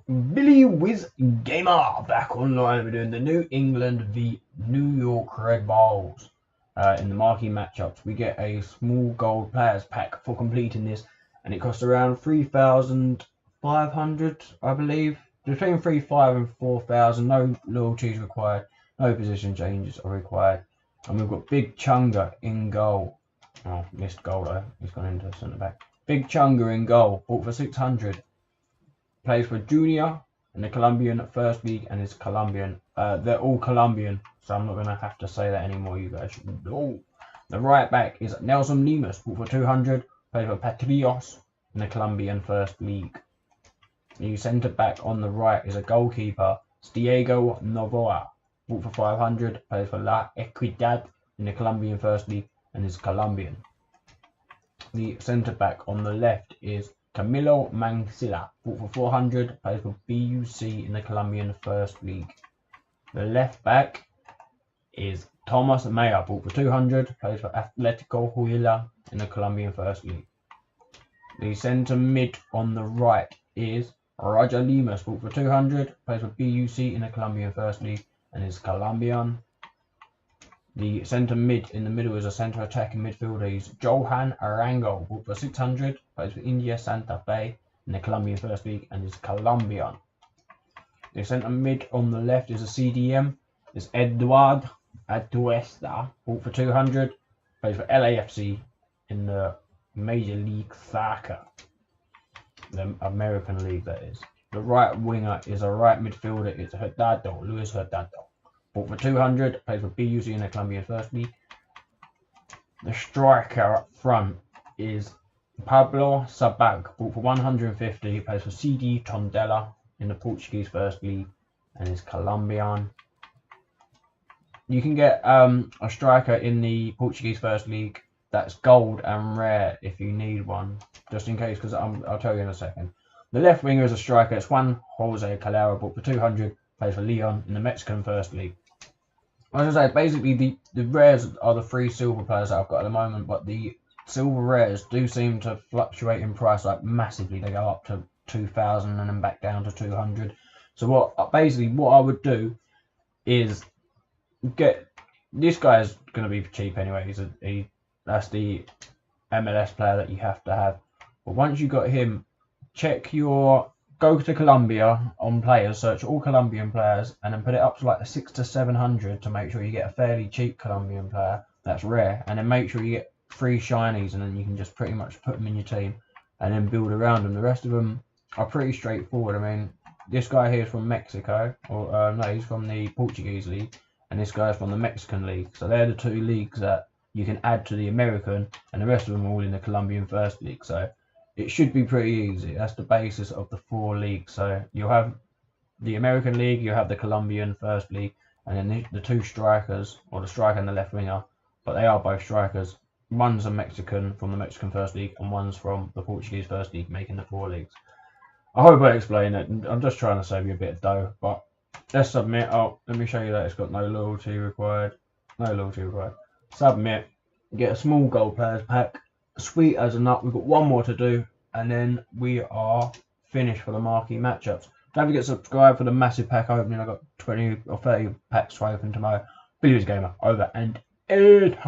Billy Wiz Gamer back online. We're doing the New England v New York Red Bulls in the marquee matchups. We get a small gold players pack for completing this, and it costs around 3,500, I believe. Between 3,500 and 4,000. No loyalties required. No position changes are required. And we've got Big Chunga in goal. Oh, missed goal though. He's gone into centre back. Big Chunga in goal. Bought for 600. Plays for Junior in the Colombian First League and is Colombian. They're all Colombian, so I'm not going to have to say that anymore. You guys should know. The right back is Nelson Lemus, bought for 200. Plays for Patriots in the Colombian First League. The centre back on the right is a goalkeeper, Diego Novoa, bought for 500. Plays for La Equidad in the Colombian First League and is Colombian. The centre back on the left is Camilo Mancilla, bought for 400, plays for BUC in the Colombian First League. The left back is Thomas Mayer, bought for 200, plays for Atletico Huila in the Colombian First League. The centre mid on the right is Roger Lemus, bought for 200, plays for BUC in the Colombian First League and is Colombian. The centre mid in the middle is a centre attacking midfielder. He's Johan Arango, bought for 600, plays for India Santa Fe in the Colombian First League and is Colombian. The centre mid on the left is a CDM. It's Eduard Atuesta, bought for 200, plays for LAFC in the Major League Soccer, the American League that is. The right winger is a right midfielder. It's Hurtado, Luis Hurtado. Bought for 200, plays for BUC in the Colombian First League. The striker up front is Pablo Sabag, bought for 150, plays for CD Tondela in the Portuguese First League and is Colombian. You can get a striker in the Portuguese First League that's gold and rare if you need one, just in case, because I'll tell you in a second. The left winger is a striker. It's Juan Jose Calero, bought for 200, plays for Leon in the Mexican First League. I was going to say, basically, the rares are the three silver players that I've got at the moment, but the silver rares do seem to fluctuate in price like massively. They go up to 2,000 and then back down to 200. So what I would do is get this guy is going to be cheap anyway. That's the MLS player that you have to have. But once you got him, go to Colombia on players, search all Colombian players, and then put it up to like the 600 to 700 to make sure you get a fairly cheap Colombian player that's rare, and then make sure you get 3 shinies, and then you can just pretty much put them in your team and then build around them. The rest of them are pretty straightforward. I mean, this guy here is from Mexico, or no, he's from the Portuguese league, and this guy's from the Mexican league. So they're the 2 leagues that you can add to the American, and the rest of them are all in the Colombian First League. So it should be pretty easy. That's the basis of the 4 leagues. So you'll have the American League, you'll have the Colombian First League, and then the 2 strikers, or the striker and the left winger, but they are both strikers. One's a Mexican from the Mexican First League, and one's from the Portuguese First League, making the 4 leagues. I hope I explained it. I'm just trying to save you a bit of dough, but let's submit. Oh, let me show you that it's got no loyalty required. No loyalty required. Submit. Get a small gold players pack. Sweet as a nut. We've got one more to do, and then we are finished for the marquee matchups. Don't forget to subscribe for the massive pack opening. I've got 20 or 30 packs to open tomorrow. Billy Wiz Gamer, over and out.